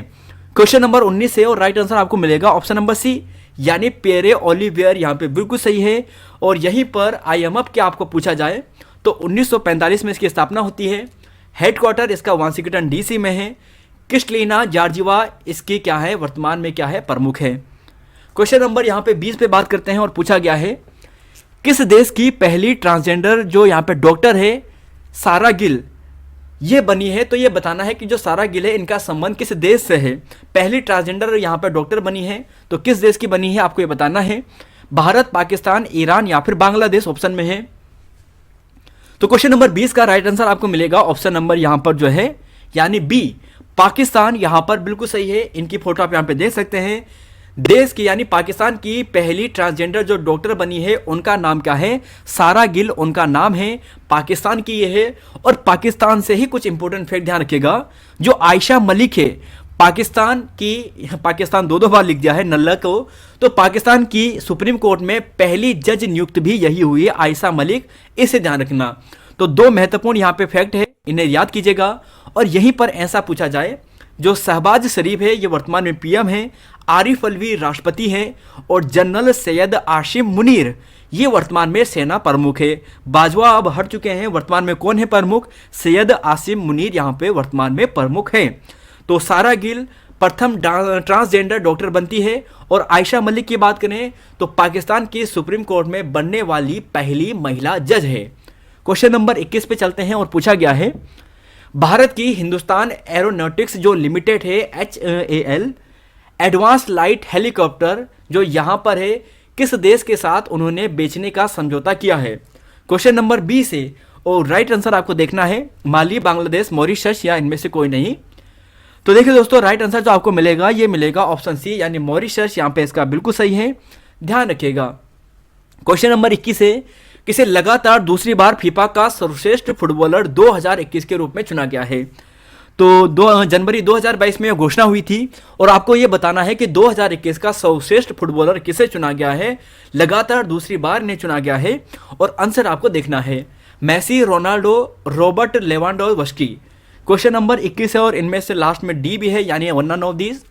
क्वेश्चन नंबर 19 है और राइट आंसर आपको मिलेगा ऑप्शन नंबर सी यानी पेरे ओलिवियर, यहाँ पे बिल्कुल सही है। और यहीं पर IMF के आपको पूछा जाए तो 1945 में इसकी स्थापना होती है। हेडक्वार्टर इसका वाशिंगटन DC में है। क्रिस्टलिना जॉर्जिवा इसकी क्या है, वर्तमान में क्या है, प्रमुख है। क्वेश्चन नंबर यहाँ पे 20 पे बात करते हैं और पूछा गया है किस देश की पहली ट्रांसजेंडर जो यहाँ पे डॉक्टर है सारा गिल ये बनी है? तो ये बताना है कि जो सारा गिल है इनका संबंध किस देश से है। पहली ट्रांसजेंडर यहाँ पे डॉक्टर बनी है तो किस देश की बनी है आपको ये बताना है। भारत, पाकिस्तान, ईरान या फिर बांग्लादेश ऑप्शन में है। तो क्वेश्चन नंबर 20 का राइट आंसर आपको मिलेगा ऑप्शन नंबर यहाँ पर जो है यानी बी, पाकिस्तान, यहाँ पर बिल्कुल सही है। इनकी फोटो आप यहाँ पे देख सकते हैं। देश की यानी पाकिस्तान की पहली ट्रांसजेंडर जो डॉक्टर बनी है उनका नाम क्या है? सारा गिल उनका नाम है, पाकिस्तान की ये है। और पाकिस्तान से ही कुछ इंपॉर्टेंट फैक्ट ध्यान रखिएगा, जो आयशा मलिक है पाकिस्तान दो बार लिख दिया है नल्ला को, तो पाकिस्तान की सुप्रीम कोर्ट में पहली जज नियुक्त भी यही हुई है, आयशा मलिक, इसे ध्यान रखना। तो दो महत्वपूर्ण यहाँ पे फैक्ट है, इन्हें याद कीजिएगा। और यहीं पर ऐसा पूछा जाए, जो शहबाज शरीफ है ये वर्तमान में PM है, आरिफ अलवी राष्ट्रपति हैं और जनरल सैयद आसिम मुनीर ये वर्तमान में सेना प्रमुख है। बाजवा अब हट चुके हैं, वर्तमान में कौन है प्रमुख? सैयद आसिम मुनीर यहाँ पे वर्तमान में प्रमुख हैं। तो सारा गिल प्रथम ट्रांसजेंडर डॉक्टर बनती है। और आयशा मलिक की बात करें तो पाकिस्तान की सुप्रीम कोर्ट में बनने वाली पहली महिला जज है। क्वेश्चन नंबर 21 पे चलते हैं और पूछा गया है भारत की हिंदुस्तान एरोनॉटिक्स जो लिमिटेड है HAL, एडवांस लाइट हेलीकॉप्टर जो यहाँ पर है, किस देश के साथ उन्होंने बेचने का समझौता किया है? क्वेश्चन नंबर बी से। और राइट आंसर आपको देखना है माली, बांग्लादेश, मॉरिशस या इनमें से कोई नहीं। तो देखिए दोस्तों, राइट आंसर जो आपको मिलेगा ये मिलेगा ऑप्शन सी यानी मॉरिशस, यहाँ पे इसका बिल्कुल सही है, ध्यान रखिएगा। क्वेश्चन नंबर 21 है, किसे लगातार दूसरी बार फीफा का सर्वश्रेष्ठ फुटबॉलर 2021 के रूप में चुना गया है? तो 2 जनवरी 2022 में घोषणा हुई थी और आपको यह बताना है कि 2021 का सर्वश्रेष्ठ फुटबॉलर किसे चुना गया है, लगातार दूसरी बार इन्हें चुना गया है। और आंसर आपको देखना है Messi, Ronaldo, Robert Lewandowski. Question number 21 है और इनमें से लास्ट में डी भी है यानी वन ऑफ दीज।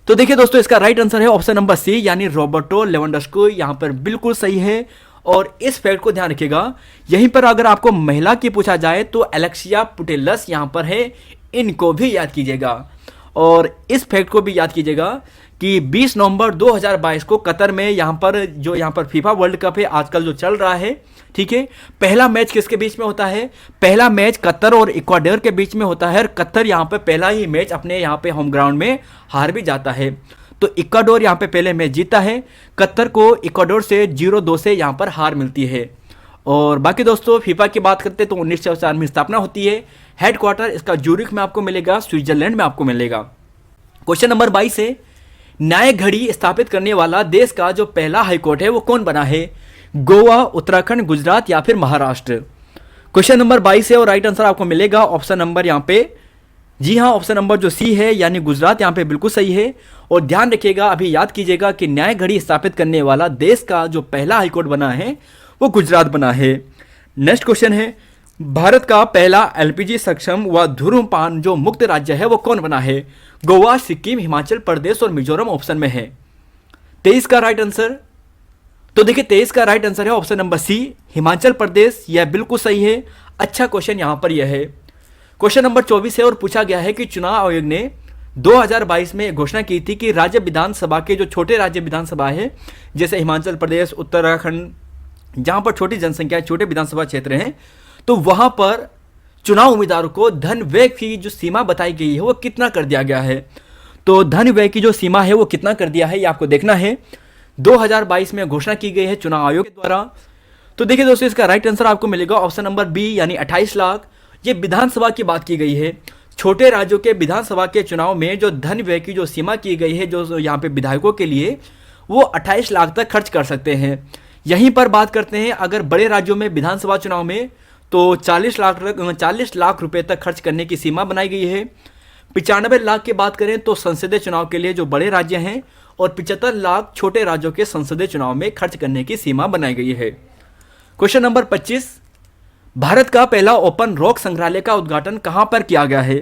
तो देखिए दोस्तों, इसका राइट आंसर है ऑप्शन नंबर सी यानी रॉबर्टो लेवांडोव्स्की, यहाँ पर बिल्कुल सही है। और इस फैक्ट को ध्यान रखिएगा, यहीं पर अगर आपको महिला की पूछा जाए तो एलेक्सिया पुटेलस यहाँ पर है, इनको भी याद कीजिएगा। और इस फैक्ट को भी याद कीजिएगा कि 20 नवंबर 2022 को कतर में यहाँ पर फीफा वर्ल्ड कप है आजकल जो चल रहा है, ठीक है, पहला मैच किसके बीच में होता है? पहला मैच कतर और इक्वाडोर के बीच में होता है। और कतर यहाँ पे पहला ही मैच अपने यहाँ पे होम ग्राउंड में हार भी जाता है। तो इक्वाडोर यहाँ पे पहले मैच जीता है, कतर को इक्वाडोर से 0-2 से यहाँ पर हार मिलती है। और बाकी दोस्तों फीफा की बात करते तो 1904 में स्थापना होती है। हेडक्वार्टर इसका ज्यूरिख में आपको मिलेगा, स्विट्जरलैंड में आपको मिलेगा। क्वेश्चन नंबर 22 है, न्याय घड़ी स्थापित करने वाला देश का जो पहला हाईकोर्ट है वो कौन बना है? गोवा, उत्तराखंड, गुजरात या फिर महाराष्ट्र? क्वेश्चन नंबर 22 है और राइट आंसर आपको मिलेगा ऑप्शन नंबर यहाँ पे, जी हाँ, ऑप्शन नंबर जो सी है यानी गुजरात, यहाँ पे बिल्कुल सही है। और ध्यान रखिएगा, अभी याद कीजिएगा कि न्याय घड़ी स्थापित करने वाला देश का जो पहला हाईकोर्ट बना है वो गुजरात बना है। नेक्स्ट क्वेश्चन है, भारत का पहला LPG सक्षम व धूम्रपान जो मुक्त राज्य है वो कौन बना है? गोवा, सिक्किम, हिमाचल प्रदेश और मिजोरम ऑप्शन में है। 23 का राइट आंसर, तो देखिए 23 का राइट आंसर है ऑप्शन नंबर सी, हिमाचल प्रदेश, यह बिल्कुल सही है। अच्छा क्वेश्चन यहाँ पर यह है। क्वेश्चन नंबर 24 है और पूछा गया है कि चुनाव आयोग ने 2022 में घोषणा की थी कि राज्य विधानसभा के जो छोटे राज्य विधानसभा है जैसे हिमाचल प्रदेश, उत्तराखंड, जहां पर छोटी जनसंख्या, छोटे विधानसभा क्षेत्र हैं, तो वहां पर चुनाव उम्मीदवारों को धन व्यय की जो सीमा बताई गई है वो कितना कर दिया गया है? तो धन व्यय की जो सीमा है वो कितना कर दिया है ये आपको देखना है। 2022 में घोषणा की गई है चुनाव आयोग के द्वारा। तो देखिए दोस्तों, इसका राइट आंसर आपको मिलेगा ऑप्शन नंबर बी यानी 28 लाख। ये विधानसभा की बात की गई है। छोटे राज्यों के विधानसभा के चुनाव में जो धन व्यय की जो सीमा की गई है जो यहाँ पे विधायकों के लिए, वो 28 लाख तक खर्च कर सकते हैं। यहीं पर बात करते हैं अगर बड़े राज्यों में विधानसभा चुनाव में, तो 40 लाख रुपए तक खर्च करने की सीमा बनाई गई है। 95 लाख की बात करें तो संसदीय चुनाव के लिए जो बड़े राज्य हैं, और 75 लाख छोटे राज्यों के संसदीय चुनाव में खर्च करने की सीमा बनाई गई है। क्वेश्चन नंबर 25, भारत का पहला ओपन रॉक संग्रहालय का उद्घाटन कहां पर किया गया है?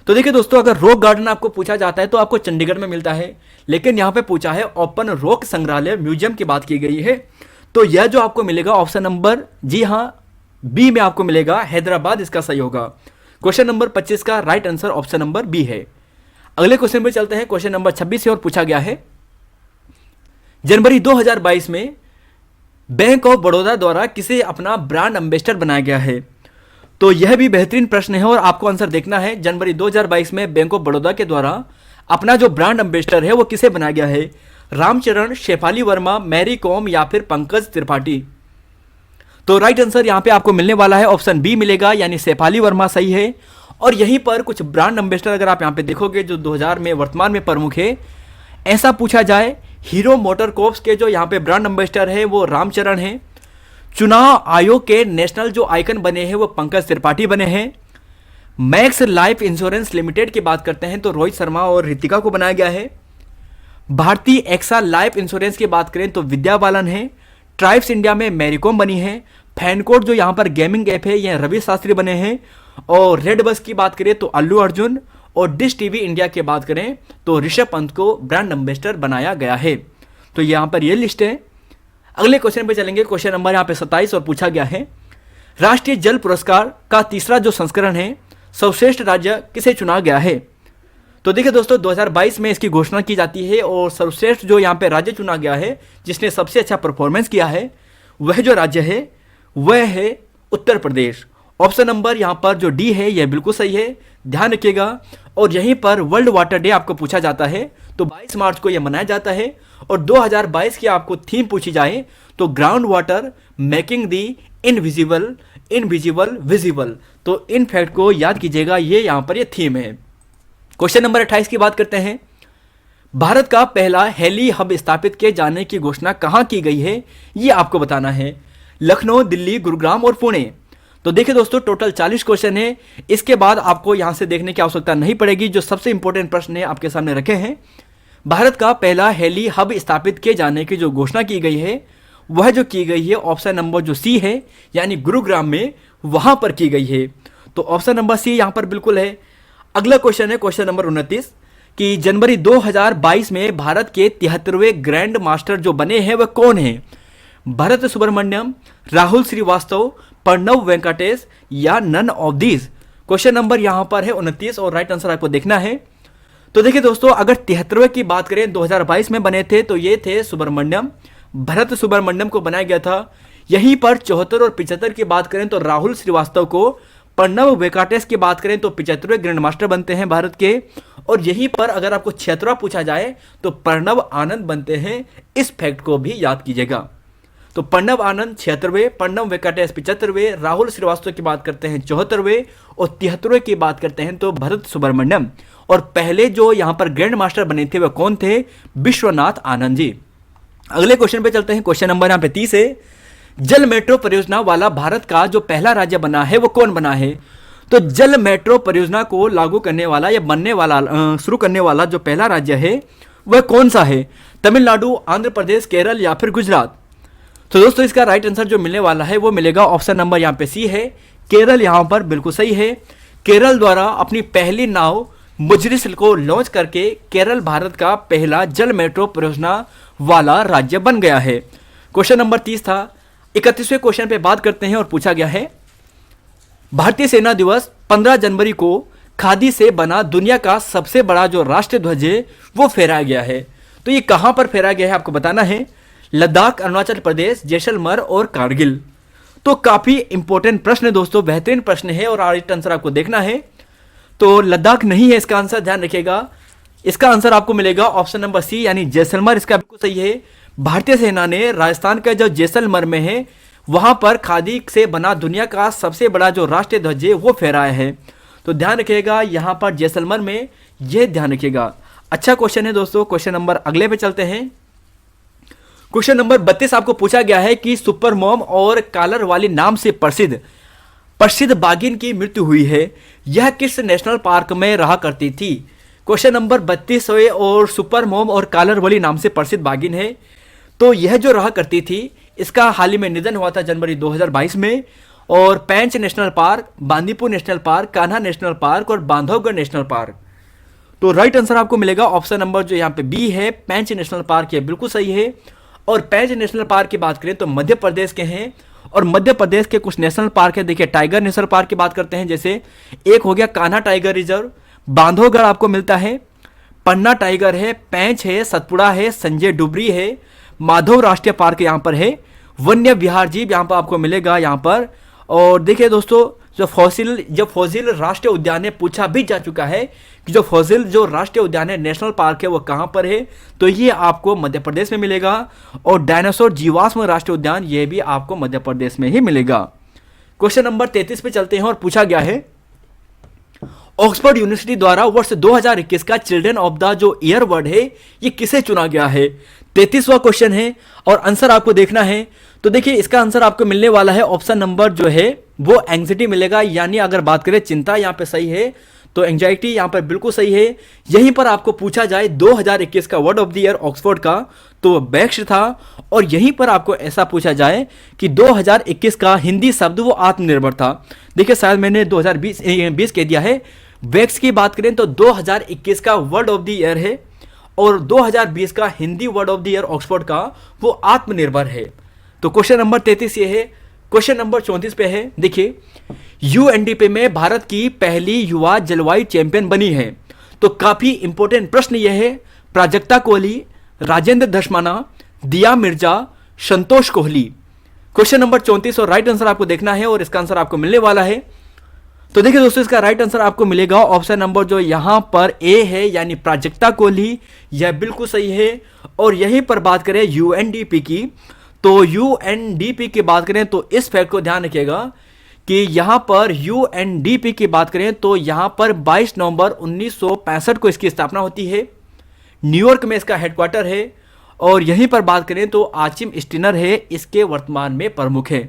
तो देखिए दोस्तों, अगर रॉक गार्डन आपको पूछा जाता है तो आपको चंडीगढ़ में मिलता है, लेकिन यहां पे पूछा है ओपन रॉक संग्रहालय म्यूजियम की बात की गई है, तो यह जो आपको मिलेगा ऑप्शन नंबर, जी हां, बी में आपको मिलेगा, हैदराबाद इसका सही होगा। क्वेश्चन नंबर 25 का right answer option number B है। अगले क्वेश्चन पे चलते हैं। क्वेश्चन नंबर 26 से और पूछा गया है, जनवरी 2022 में बैंक ऑफ बड़ौदा द्वारा किसे अपना ब्रांड एम्बेसडर बनाया गया है? तो यह भी बेहतरीन प्रश्न है और आपको आंसर देखना है। जनवरी 2022 में बैंक ऑफ बड़ौदा के द्वारा अपना जो ब्रांड एम्बेसडर है वो किसे बनाया गया है? रामचरण, शेफाली वर्मा, मैरी कॉम या फिर पंकज त्रिपाठी? तो राइट आंसर यहां पे आपको मिलने वाला है ऑप्शन बी मिलेगा, यानी शेफाली वर्मा सही है। और यहीं पर कुछ ब्रांड एम्बेसडर अगर आप यहां पे देखोगे जो 2000 में वर्तमान में प्रमुख है, ऐसा पूछा जाए, हीरो मोटर कॉर्प्स के जो यहाँ पे ब्रांड एम्बेसडर है वो रामचरण है। चुनाव आयोग के नेशनल जो आइकन बने हैं वो पंकज त्रिपाठी बने हैं। मैक्स लाइफ इंश्योरेंस लिमिटेड की बात करते हैं तो रोहित शर्मा और रितिका को बनाया गया है। भारतीय एक्सा लाइफ इंश्योरेंस की बात करें तो विद्या बालन है। ट्राइब्स इंडिया में मैरीकॉम बनी है। फैनकोड जो यहाँ पर गेमिंग ऐप है यह रवि शास्त्री बने हैं। और रेड बस की बात करें तो अल्लू अर्जुन, और डिश टीवी इंडिया की बात करें तो ऋषभ पंत को ब्रांड एम्बेसडर बनाया गया है। तो यहाँ पर यह लिस्ट है। अगले क्वेश्चन पे चलेंगे। क्वेश्चन नंबर यहाँ पे 27 और पूछा गया है, राष्ट्रीय जल पुरस्कार का तीसरा जो संस्करण है सर्वश्रेष्ठ राज्य किसे चुना गया है? तो देखिए दोस्तों 2022 में इसकी घोषणा की जाती है और सर्वश्रेष्ठ जो यहाँ पे राज्य चुना गया है जिसने सबसे अच्छा परफॉर्मेंस किया है वह जो राज्य है वह है उत्तर प्रदेश। ऑप्शन नंबर यहाँ पर जो डी है यह बिल्कुल सही है, ध्यान रखिएगा। और यहीं पर वर्ल्ड वाटर डे आपको पूछा जाता है तो 22 मार्च को यह मनाया जाता है। और 2022 की आपको थीम पूछी जाए तो ground water making the invisible visible. तो इन फैक्ट को याद कीजिएगा, ये यहाँ पर ये थीम है। क्वेश्चन नंबर 28 की बात करते हैं। भारत का पहला हेली हब स्थापित किए जाने की घोषणा कहाँ की गई है, ये आपको बताना है। लखनऊ, दिल्ली, गुरुग्राम और पुणे। तो देखिए दोस्तों, टोटल 40 क्वेश्चन है। इसके बाद आपको यहां से देखने की आवश्यकता नहीं पड़ेगी। जो सबसे इंपॉर्टेंट प्रश्न है आपके सामने रखे हैं। भारत का पहला हेली हब स्थापित किए जाने की जो घोषणा की गई है वह जो की गई है ऑप्शन नंबर जो सी है, यानी गुरुग्राम में, वहां पर की गई है। तो ऑप्शन नंबर सी यहां पर बिल्कुल है। अगला क्वेश्चन है क्वेश्चन नंबर 29 कि जनवरी 2022 में भारत के 73वें ग्रैंड मास्टर जो बने हैं वह कौन है? भरत सुब्रमण्यम, राहुल श्रीवास्तव, प्रणव वेंकटेश या none of these. Question number यहां पर है 29 और राइट आंसर आपको देखना है। तो देखिए दोस्तों, अगर 73वें की बात करें 2022 में बने थे तो ये थे सुब्रमण्यम, भरत सुब्रमण्यम को बनाया गया था। यहीं पर 74 और 75 की बात करें तो राहुल श्रीवास्तव को, प्रणव वेंकटेश की बात करें तो 75वें ग्रैंड मास्टर बनते हैं भारत के। और यहीं पर अगर आपको 76वां पूछा जाए तो प्रणव आनंद बनते हैं। इस फैक्ट को भी याद कीजिएगा। तो प्रणव आनंद 76वें, प्रणव वेंकटेश 75वें, राहुल श्रीवास्तव की बात करते हैं 74वें और 73वें की बात करते हैं तो भरत सुब्रमण्यम। और पहले जो यहाँ पर ग्रैंड मास्टर बने थे वह कौन थे? विश्वनाथ आनंद जी। अगले क्वेश्चन पे चलते हैं। क्वेश्चन नंबर यहाँ पे 30 है। जल मेट्रो परियोजना वाला भारत का जो पहला राज्य बना है वो कौन बना है? तो जल मेट्रो परियोजना को लागू करने वाला या बनने वाला शुरू करने वाला जो पहला राज्य है वह कौन सा है? तमिलनाडु, आंध्र प्रदेश, केरल या फिर गुजरात। तो दोस्तों इसका राइट आंसर जो मिलने वाला है वो मिलेगा ऑप्शन नंबर यहाँ पे सी है, केरल। यहाँ पर बिल्कुल सही है। केरल द्वारा अपनी पहली नाव मुजरिस को लॉन्च करके केरल भारत का पहला जल मेट्रो परियोजना वाला राज्य बन गया है। क्वेश्चन नंबर 30 था। 31वें क्वेश्चन पे बात करते हैं और पूछा गया है भारतीय सेना दिवस 15 जनवरी को खादी से बना दुनिया का सबसे बड़ा जो राष्ट्रीय ध्वज है वो फहराया गया है। तो ये कहां पर फहराया गया है आपको बताना है। लद्दाख, अरुणाचल प्रदेश, जैसलमेर और कारगिल। तो काफी इंपॉर्टेंट प्रश्न है दोस्तों, बेहतरीन प्रश्न है और राइट आंसर आपको देखना है। तो लद्दाख नहीं है इसका आंसर, ध्यान रखिएगा। इसका आंसर आपको मिलेगा ऑप्शन नंबर सी, यानी जैसलमेर इसका बिल्कुल सही है। भारतीय सेना ने राजस्थान का जो जैसलमेर में है वहां पर खादी से बना दुनिया का सबसे बड़ा जो राष्ट्रीय ध्वज है वो फहराया है। तो ध्यान रखिएगा यहां पर जैसलमेर में, यह ध्यान रखिएगा। अच्छा क्वेश्चन है दोस्तों। क्वेश्चन नंबर अगले पे चलते हैं। क्वेश्चन नंबर 32 आपको पूछा गया है कि सुपर मॉम और कॉलर वाली नाम से प्रसिद्ध बाघिन की मृत्यु हुई है, यह किस नेशनल पार्क में रहा करती थी? क्वेश्चन नंबर 32 है और सुपर मॉम और कॉलर वाली नाम से प्रसिद्ध बाघिन है। तो यह जो रहा करती थी इसका हाल ही में निधन हुआ था जनवरी 2022 में। और Pench national park, Bandipur national park, Kanha national park और बांधवगढ़ नेशनल पार्क। तो राइट आंसर आपको मिलेगा ऑप्शन नंबर जो यहाँ पे बी है, पेंच नेशनल पार्क, ये बिल्कुल सही है। और पेंच नेशनल पार्क की बात करें तो मध्य प्रदेश के हैं और मध्य प्रदेश के कुछ नेशनल पार्क है। देखिए टाइगर नेशनल पार्क की बात करते हैं, जैसे एक हो गया कान्हा टाइगर रिजर्व, बांधवगढ़ आपको मिलता है, पन्ना टाइगर है, पेंच है, सतपुड़ा है, संजय डुबरी है, माधव राष्ट्रीय पार्क यहाँ पर है, वन्य विहार जीव यहाँ पर आपको मिलेगा यहाँ पर। और देखिए दोस्तों जो फॉसिल राष्ट्रीय उद्यान है, पूछा भी जा चुका है कि जो फॉसिल जो राष्ट्रीय उद्यान है, नेशनल पार्क है, वो कहाँ पर है? तो ये आपको मध्य प्रदेश में मिलेगा। और डायनासोर जीवाश्म राष्ट्रीय उद्यान ये भी आपको मध्य प्रदेश में ही मिलेगा। क्वेश्चन नंबर 33 पे चलते हैं और पूछा गया है ऑक्सफोर्ड यूनिवर्सिटी द्वारा वर्ष 2021 का चिल्ड्रन ऑफ द जो ईयर वर्ड है ये किसे चुना गया है? 33वां क्वेश्चन है और आंसर आपको देखना है। तो देखिए इसका आंसर आपको मिलने वाला है ऑप्शन नंबर जो है वो एंग्जाइटी मिलेगा, यानी अगर बात करें चिंता यहाँ पे सही है तो एंग्जाइटी यहाँ पर बिल्कुल सही है। यहीं पर आपको पूछा जाए 2021 का word of the year Oxford का तो बेक्स था। और यहीं पर आपको ऐसा पूछा जाए कि 2021 का हिंदी शब्द वो आत्मनिर्भर था। देखिए शायद मैंने 2020 कह दिया है। वेक्स की बात करें तो 2021 का वर्ड ऑफ द ईयर है और 2020 का Hindi word of the year Oxford का वो आत्मनिर्भर है। तो क्वेश्चन नंबर 33 ये है। क्वेश्चन नंबर 34 पे है, देखिए यूएनडीपी में भारत की पहली युवा जलवायु चैंपियन बनी है। तो काफी इंपॉर्टेंट प्रश्न यह है, प्राजक्ता कोहली, राजेंद्र धस्माना, दिया मिर्जा, संतोष कोहली। क्वेश्चन नंबर 34 और राइट आंसर आपको देखना है और इसका आंसर आपको मिलने वाला है। तो देखिए दोस्तों, इसका राइट आंसर आपको मिलेगा ऑप्शन नंबर जो यहां पर ए है, यानी प्राजक्ता कोहली। यह बिल्कुल सही है। और यहीं पर बात करें यूएनडीपी की, तो यूएनडीपी की बात करें तो इस फैक्ट को ध्यान रखिएगा कि यहां पर यूएनडीपी की बात करें तो यहां पर 22 नवंबर 1965 को इसकी स्थापना होती है। न्यूयॉर्क में इसका हेडक्वार्टर है। और यहीं पर बात करें तो आचिम स्टिनर है इसके वर्तमान में प्रमुख है।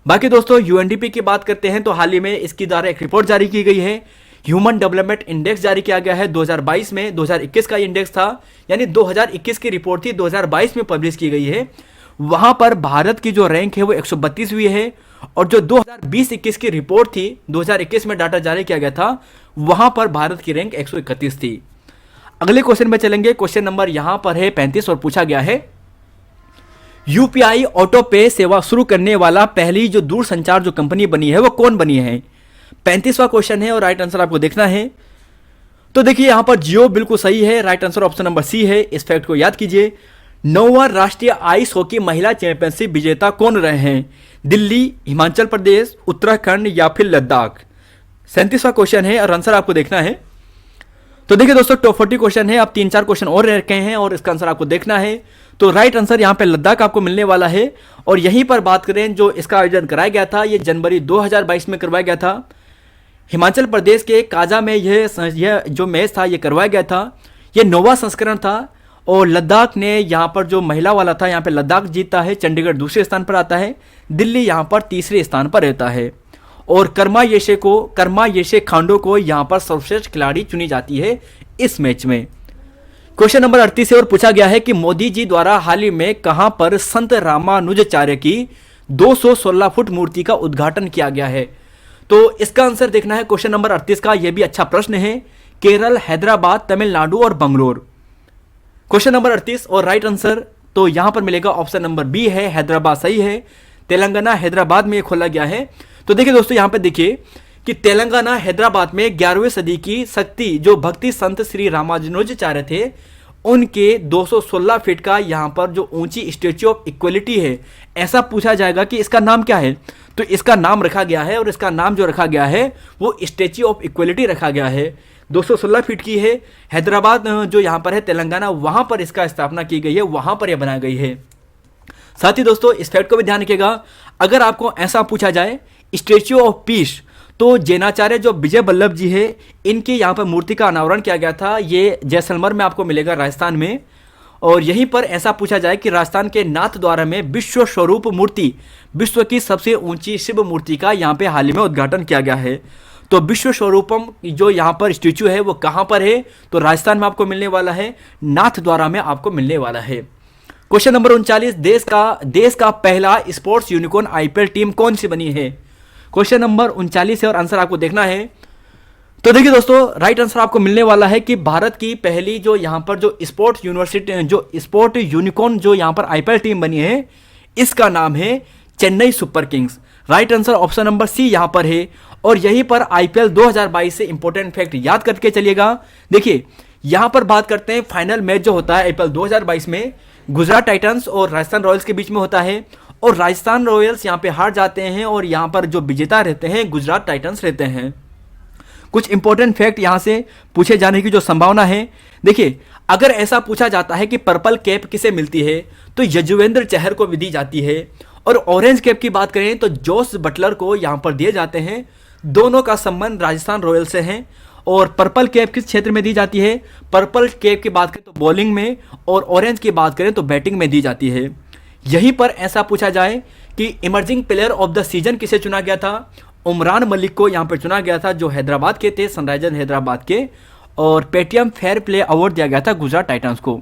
बाकी दोस्तों यूएनडीपी की बात करते हैं तो हाल ही में इसकी द्वारा एक रिपोर्ट जारी की गई है। ह्यूमन डेवलपमेंट इंडेक्स जारी किया गया है 2022 में। 2021 का इंडेक्स था, यानी 2021 की रिपोर्ट थी, 2022 में पब्लिश की गई है। वहां पर भारत की जो रैंक है वो 132वीं है। और जो 2020-21 की रिपोर्ट थी, 2021 में डाटा जारी किया गया था, वहां पर भारत की रैंक 131 थी। अगले क्वेश्चन में चलेंगे। क्वेश्चन नंबर यहां पर है 35 और पूछा गया है यूपीआई ऑटो पे सेवा शुरू करने वाला पहली जो दूरसंचार जो कंपनी बनी है वो कौन बनी है। 35वां क्वेश्चन है और राइट आंसर आपको देखना है। तो देखिए यहां पर जियो बिल्कुल सही है। Right answer option number C है। इस फैक्ट को याद कीजिए। 9वां राष्ट्रीय आइस हॉकी महिला चैंपियनशिप विजेता कौन रहे हैं। दिल्ली, हिमाचल प्रदेश, उत्तराखंड या फिर लद्दाख। 37वां क्वेश्चन है और आंसर आपको देखना है। तो देखिए दोस्तों, टॉप 40 क्वेश्चन है। अब 3-4 क्वेश्चन और रह रखे हैं और इसका आंसर आपको देखना है। तो राइट आंसर यहां पे लद्दाख आपको मिलने वाला है। और यहीं पर बात करें जो इसका आयोजन कराया गया था, यह जनवरी 2022 में करवाया गया था। हिमाचल प्रदेश के काजा में यह जो मैच था यह करवाया गया था। यह 9वां संस्करण था। और लद्दाख ने यहां पर जो महिला वाला था, यहां पे लद्दाख जीता है। चंडीगढ़ दूसरे स्थान पर आता है। दिल्ली यहां पर तीसरे स्थान पर रहता है। और कर्मा येशे खांडो को यहां पर सर्वश्रेष्ठ खिलाड़ी चुनी जाती है इस मैच में। क्वेश्चन नंबर 38 से और पूछा गया है कि मोदी जी द्वारा हाल ही में कहां पर संत रामानुजाचार्य की 216 फुट मूर्ति का उद्घाटन किया गया है। तो इसका आंसर देखना है क्वेश्चन नंबर 38 का। यह भी अच्छा प्रश्न है। केरल, हैदराबाद, तमिलनाडु और बंगलोर। क्वेश्चन नंबर 38 और राइट आंसर तो यहां पर मिलेगा ऑप्शन नंबर बी है, हैदराबाद सही है। तेलंगाना हैदराबाद में खोला गया है। तो देखिए दोस्तों, यहां पे देखिए कि तेलंगाना हैदराबाद में 11वीं सदी की शक्ति जो भक्ति संत श्री रामानुजाचार्य थे, उनके 216 फीट का यहां पर जो ऊंची स्टैच्यू ऑफ इक्वलिटी है। ऐसा पूछा जाएगा कि इसका नाम क्या है, तो इसका नाम रखा गया है। और इसका नाम जो रखा गया है वो स्टैच्यू ऑफ इक्वलिटी रखा गया है। 216 फीट की है। हैदराबाद जो यहां पर है तेलंगाना, वहां पर इसका स्थापना की गई है, वहां पर यह बनाई गई है। साथ ही दोस्तों इस फैक्ट को भी ध्यान रखिएगा, अगर आपको ऐसा पूछा जाए स्टैच्यू ऑफ पीस, तो जैनाचार्य जो विजय वल्लभ जी है, इनकी यहाँ पर मूर्ति का अनावरण किया गया था। ये जैसलमेर में आपको मिलेगा, राजस्थान में। और यहीं पर ऐसा पूछा जाए कि राजस्थान के नाथद्वारा में विश्व स्वरूप मूर्ति, विश्व की सबसे ऊंची शिव मूर्ति का यहाँ पे हाल ही में उद्घाटन किया गया है। तो विश्व स्वरूपम जो यहाँ पर स्टैच्यू है वो कहाँ पर है, तो राजस्थान में आपको मिलने वाला है, नाथद्वारा में आपको मिलने वाला है। क्वेश्चन नंबर 39, देश का पहला स्पोर्ट्स यूनिकॉर्न आईपीएल टीम कौन सी बनी है। क्वेश्चन नंबर 39 है और आंसर आपको देखना है। तो देखिए दोस्तों, राइट आंसर आपको मिलने वाला है कि भारत की पहली जो यहां पर जो स्पोर्ट्स यूनिकॉर्न जो यहां पर आईपीएल टीम बनी है, इसका नाम है Chennai Super Kings. Right answer option number C यहां पर है। और यहीं पर आईपीएल 2022 से इंपॉर्टेंट फैक्ट याद करके चलिएगा। देखिए यहां पर बात करते हैं, फाइनल मैच जो होता है आईपीएल 2022 में गुजरात टाइटंस और राजस्थान रॉयल्स के बीच में होता है। और राजस्थान रॉयल्स यहां पे हार जाते हैं और यहां पर जो विजेता रहते हैं गुजरात टाइटंस रहते हैं। कुछ इंपॉर्टेंट फैक्ट यहां से पूछे जाने की जो संभावना है, देखिए अगर ऐसा पूछा जाता है कि पर्पल कैप किसे मिलती है, तो यजुवेंद्र चहर को भी दी जाती है। और ऑरेंज कैप की बात करें तो जोस बटलर को यहां पर दिए जाते हैं। दोनों का संबंध राजस्थान रॉयल्स से है। और पर्पल कैप किस क्षेत्र में दी जाती है, पर्पल कैप की बात करें तो बॉलिंग में, और ऑरेंज की बात करें तो बैटिंग में दी जाती है। यहीं पर ऐसा पूछा जाए कि emerging player of the season किसे चुना गया था, उमरान मलिक को यहां पर चुना गया था, जो हैदराबाद के थे, सनराइजर्स हैदराबाद के। और पेटीएम फेयर प्ले अवार्ड दिया गया था गुजरात टाइटंस को।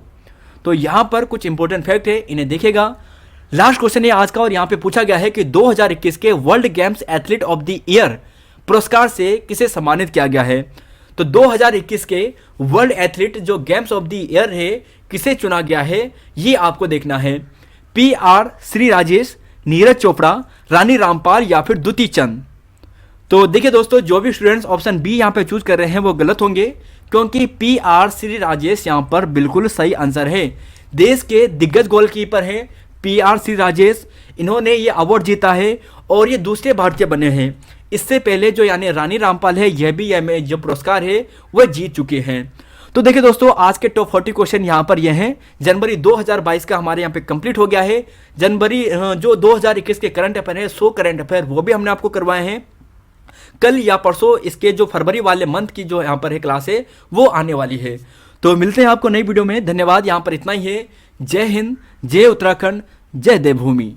तो यहां पर कुछ इंपॉर्टेंट फैक्ट है, इन्हें देखेगा। लास्ट क्वेश्चन है आज का और यहां पे पूछा गया है कि 2021 के world games athlete of the year पुरस्कार से किसे सम्मानित किया गया है। तो 2021 के वर्ल्ड एथलीट जो गेम्स ऑफ द ईयर है, किसे चुना गया है, ये आपको देखना है। PR श्री राजेश, नीरज चोपड़ा, रानी रामपाल या फिर दुती चंद। तो देखिए दोस्तों, जो भी स्टूडेंट्स ऑप्शन बी यहां पे चूज कर रहे हैं वो गलत होंगे, क्योंकि PR श्री राजेश यहां पर बिल्कुल सही आंसर है। देश के दिग्गज गोलकीपर हैं PRC राजेश, इन्होंने ये अवार्ड जीता है और ये दूसरे भारतीय बने हैं। इससे पहले जो यानी रानी रामपाल है, यह भी यह जो पुरस्कार है वह जीत चुके हैं। तो देखिए दोस्तों, आज के टॉप 40 क्वेश्चन यहाँ पर यह हैं। जनवरी 2022 का हमारे यहाँ पे कंप्लीट हो गया है। जनवरी जो 2021 के करंट अफेयर है, 100 करंट अफेयर, वो भी हमने आपको करवाए हैं। कल या परसों इसके जो फरवरी वाले मंथ की जो यहाँ पर है क्लास है वो आने वाली है। तो मिलते हैं आपको नई वीडियो में। धन्यवाद, यहाँ पर इतना ही है। जय हिंद, जय उत्तराखंड, जय देवभूमि।